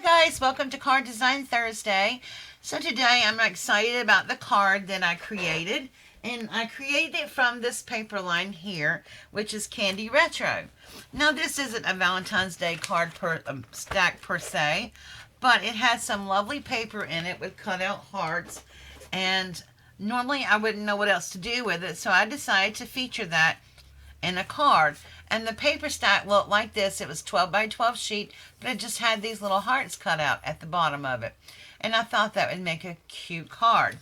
guys, welcome to Card Design Thursday. So today I'm excited about the card that I created, and I created it from this paper line here, which is Candy Retro. Now this isn't a Valentine's Day card stack per se, but it has some lovely paper in it with cutout hearts, and normally I wouldn't know what else to do with it, so I decided to feature that in a card. And the paper stack looked like this. It was 12 by 12 sheet, but it just had these little hearts cut out at the bottom of it. And I thought that would make a cute card.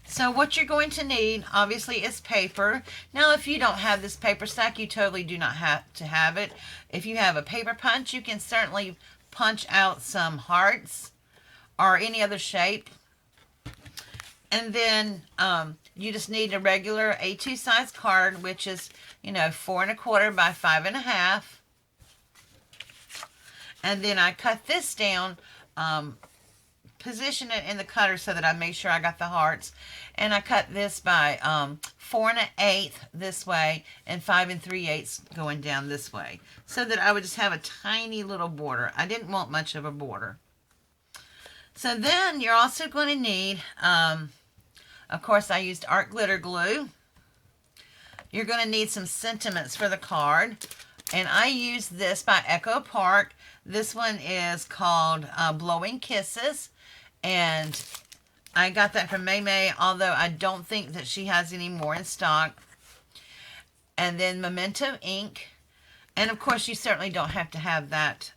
So what you're going to need, obviously, is paper. Now, if you don't have this paper stack, you totally do not have to have it. If you have a paper punch, you can certainly punch out some hearts or any other shape. And then you just need a regular A2 size card, which is, 4 1/4 by 5 1/2. And then I cut this down, position it in the cutter so that I make sure I got the hearts. And I cut this by 4 1/8 this way and 5 3/8 going down this way, so that I would just have a tiny little border. I didn't want much of a border. So then you're also going to need, of course, I used art glitter glue. You're going to need some sentiments for the card. And I used this by Echo Park. This one is called Blowing Kisses. And I got that from May May, although I don't think that she has any more in stock. And then Memento ink. And of course, you certainly don't have to have that.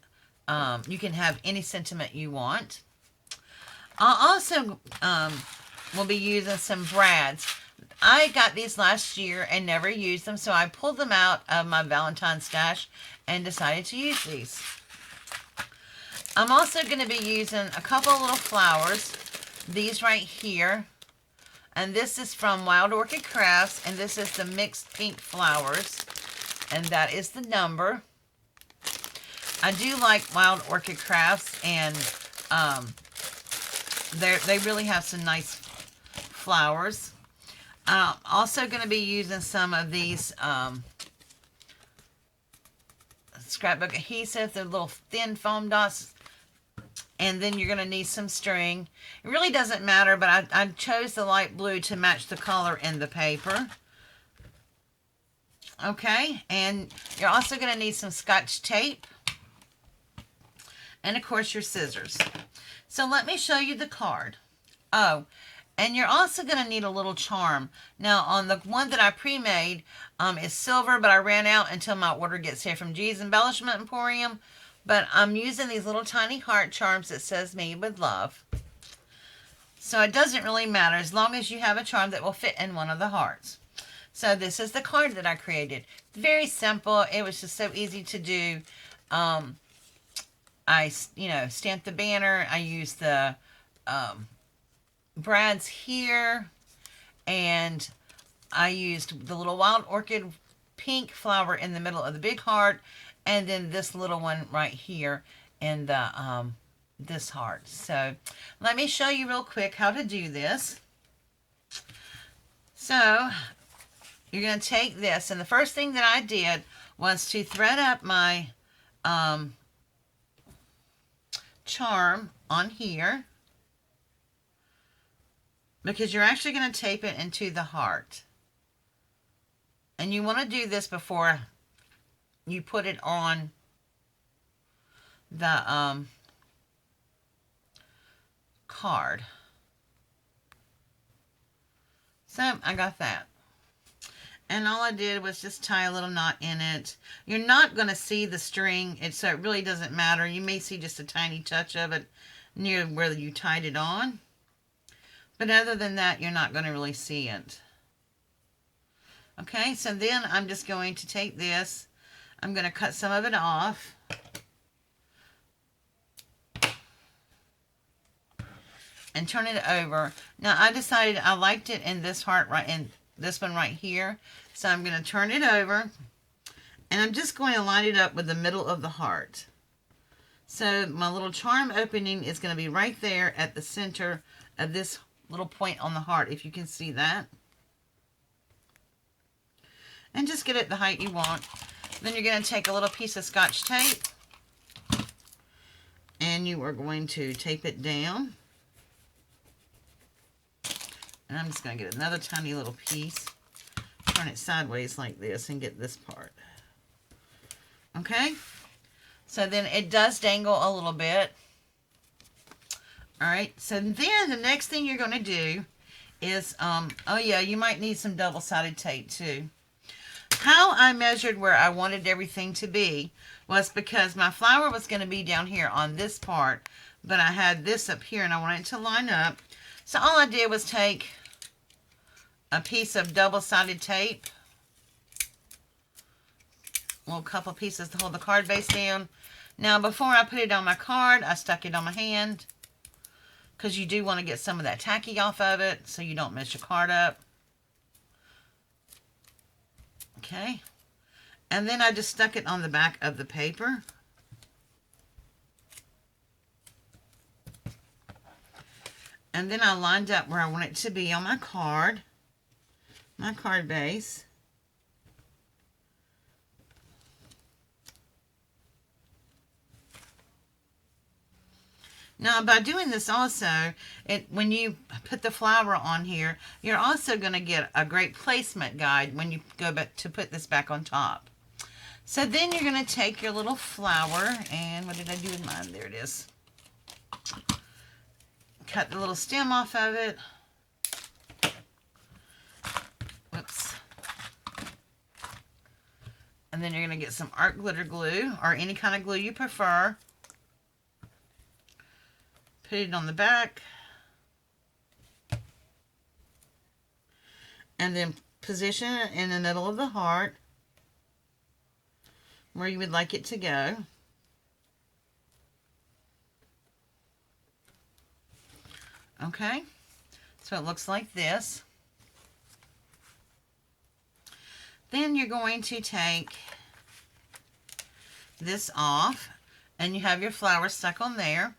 You can have any sentiment you want. I also will be using some brads. I got these last year and never used them, so I pulled them out of my Valentine's stash and decided to use these. I'm also going to be using a couple little flowers. These right here. And this is from Wild Orchid Crafts, and this is the mixed pink flowers. And that is the number. I do like Wild Orchid Crafts, and they really have some nice flowers. I'm also going to be using some of these scrapbook adhesive, the little thin foam dots. And then you're going to need some string. It really doesn't matter, but I chose the light blue to match the color in the paper. Okay, and you're also going to need some Scotch tape. And of course your scissors. So let me show you the card. Oh, and you're also going to need a little charm. Now, on the one that I pre-made, is silver, but I ran out until my order gets here from G's Embellishment Emporium. But I'm using these little tiny heart charms that says "Made with Love." So it doesn't really matter as long as you have a charm that will fit in one of the hearts. So this is the card that I created. Very simple. It was just so easy to do. I stamped the banner. I used the brads here, and I used the little Wild Orchid pink flower in the middle of the big heart, and then this little one right here in the this heart. So let me show you real quick how to do this. So you're going to take this, and the first thing that I did was to thread up my charm on here, because you're actually going to tape it into the heart. And you want to do this before you put it on the card. So I got that. And all I did was just tie a little knot in it. You're not going to see the string, so it really doesn't matter. You may see just a tiny touch of it near where you tied it on. But other than that, you're not going to really see it. Okay, so then I'm just going to take this. I'm going to cut some of it off. And turn it over. Now, I decided I liked it in this heart, right in this one right here. So I'm going to turn it over. And I'm just going to line it up with the middle of the heart. So my little charm opening is going to be right there at the center of this little point on the heart, if you can see that. And just get it the height you want. Then you're going to take a little piece of Scotch tape, and then you are going to tape it down. And I'm just going to get another tiny little piece, turn it sideways like this, and get this part. Okay? So then it does dangle a little bit. All right, so then the next thing you're going to do is, oh yeah, you might need some double-sided tape too. How I measured where I wanted everything to be was because my flower was going to be down here on this part, but I had this up here and I wanted it to line up. So all I did was take a piece of double-sided tape, a little couple pieces to hold the card base down. Now before I put it on my card, I stuck it on my hand, because you do want to get some of that tacky off of it so you don't mess your card up. Okay. And then I just stuck it on the back of the paper. And then I lined up where I want it to be on my card base. Now, by doing this also, when you put the flower on here, you're also going to get a great placement guide when you go back to put this back on top. So then you're going to take your little flower, and what did I do with mine? There it is. Cut the little stem off of it. Whoops. And then you're going to get some art glitter glue, or any kind of glue you prefer. Put it on the back, and then position it in the middle of the heart where you would like it to go. Okay, so it looks like this. Then you're going to take this off, and you have your flower stuck on there.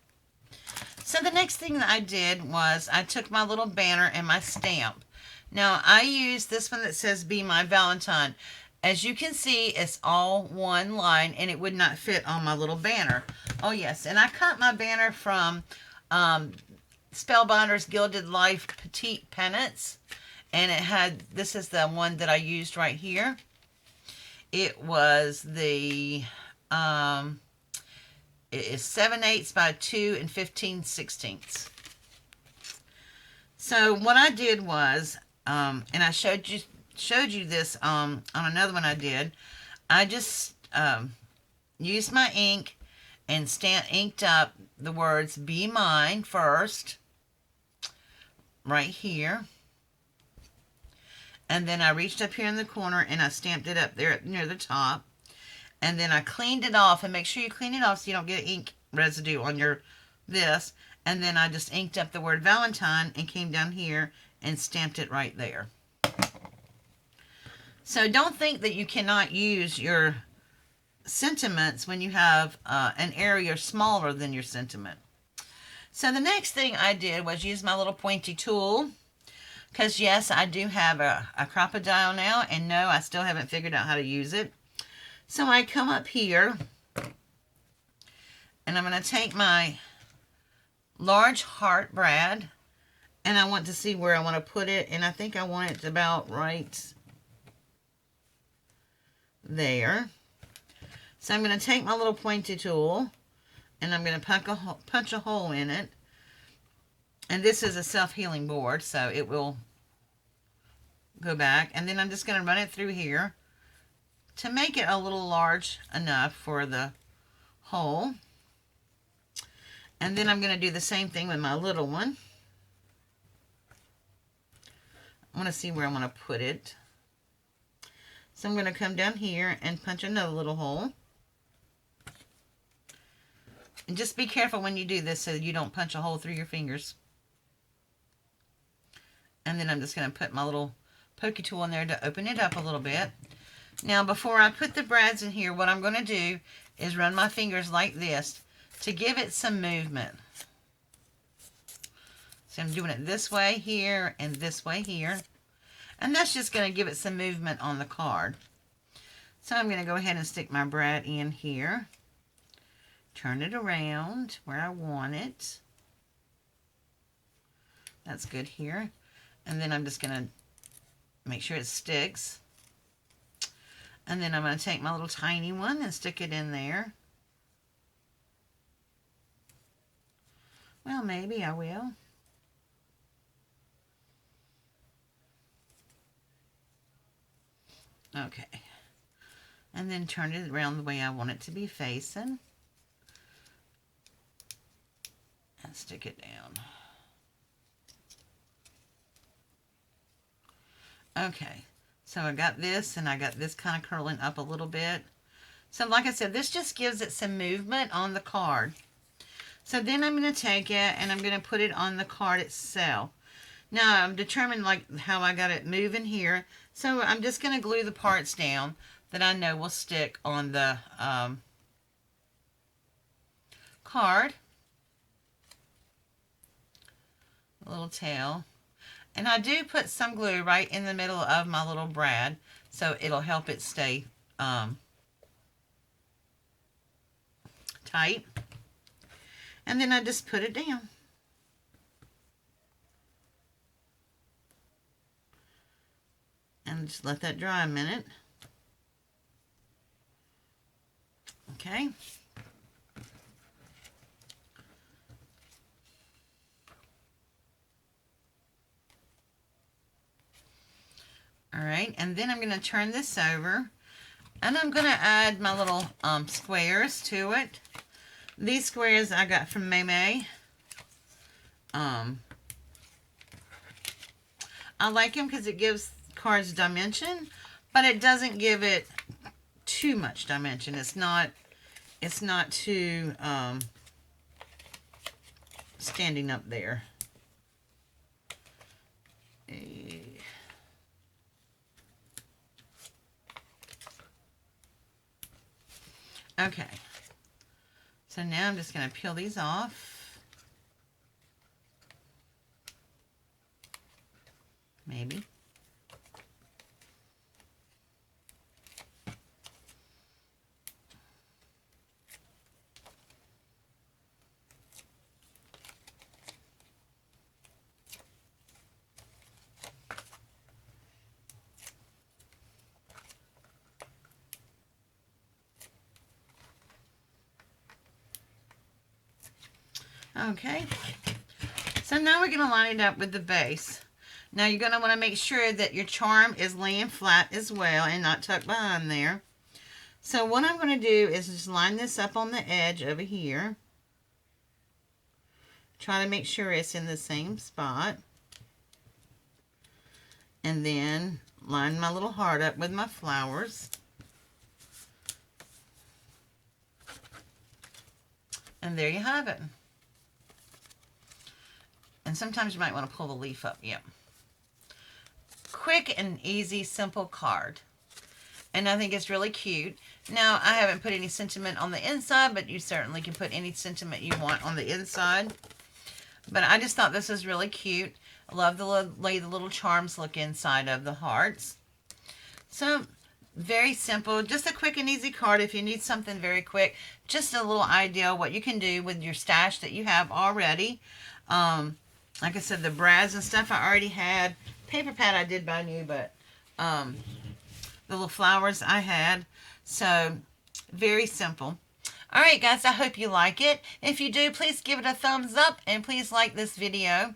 So the next thing that I did was I took my little banner and my stamp. Now I used this one that says Be My Valentine. As you can see, it's all one line and it would not fit on my little banner. Oh yes, and I cut my banner from Spellbinders Gilded Life Petite Pennants. And it had, this is the one that I used right here. It was the... it is 7/8 by 2 15/16. So what I did was, and I showed you this on another one I did. I just used my ink and inked up the words "Be Mine" first, right here, and then I reached up here in the corner and I stamped it up there near the top. And then I cleaned it off, and make sure you clean it off so you don't get ink residue on your this. And then I just inked up the word Valentine and came down here and stamped it right there. So don't think that you cannot use your sentiments when you have an area smaller than your sentiment. So the next thing I did was use my little pointy tool. Because yes, I do have a crocodile now, and no, I still haven't figured out how to use it. So I come up here, and I'm going to take my large heart brad, and I want to see where I want to put it, and I think I want it about right there. So I'm going to take my little pointy tool, and I'm going to punch a hole in it. And this is a self-healing board, so it will go back. And then I'm just going to run it through here to make it a little large enough for the hole. And then I'm going to do the same thing with my little one. I want to see where I want to put it. So I'm going to come down here and punch another little hole. And just be careful when you do this so you don't punch a hole through your fingers. And then I'm just going to put my little pokey tool in there to open it up a little bit. Now, before I put the brads in here, what I'm going to do is run my fingers like this to give it some movement. So I'm doing it this way here and this way here. And that's just going to give it some movement on the card. So I'm going to go ahead and stick my brad in here. Turn it around where I want it. That's good here. And then I'm just going to make sure it sticks. And then I'm going to take my little tiny one and stick it in there. Well, maybe I will. Okay. And then turn it around the way I want it to be facing. And stick it down. Okay. So I got this, and I got this kind of curling up a little bit. So like I said, this just gives it some movement on the card. So then I'm going to take it and I'm going to put it on the card itself. Now I'm determined like how I got it moving here. So I'm just going to glue the parts down that I know will stick on the card. A little tail. And I do put some glue right in the middle of my little brad, so it'll help it stay tight. And then I just put it down. And just let that dry a minute. Okay. All right, and then I'm going to turn this over, and I'm going to add my little squares to it. These squares I got from May. I like them because it gives cards dimension, but it doesn't give it too much dimension. It's not too standing up there. Okay, so now I'm just going to peel these off. Maybe. Okay, so now we're going to line it up with the base. Now you're going to want to make sure that your charm is laying flat as well and not tucked behind there. So what I'm going to do is just line this up on the edge over here. Try to make sure it's in the same spot. And then line my little heart up with my flowers. And there you have it. And sometimes you might want to pull the leaf up. Yep. Quick and easy, simple card. And I think it's really cute. Now, I haven't put any sentiment on the inside, but you certainly can put any sentiment you want on the inside. But I just thought this was really cute. I love the way the little charms look inside of the hearts. So, very simple. Just a quick and easy card if you need something very quick. Just a little idea what you can do with your stash that you have already. Like I said, the brads and stuff I already had. Paper pad I did buy new, but the little flowers I had. So, very simple. Alright guys, I hope you like it. If you do, please give it a thumbs up and please like this video.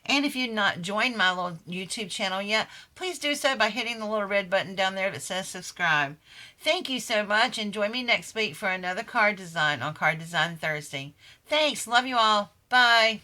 And if you've not joined my little YouTube channel yet, please do so by hitting the little red button down there that says subscribe. Thank you so much, and join me next week for another card design on Card Design Thursday. Thanks. Love you all. Bye.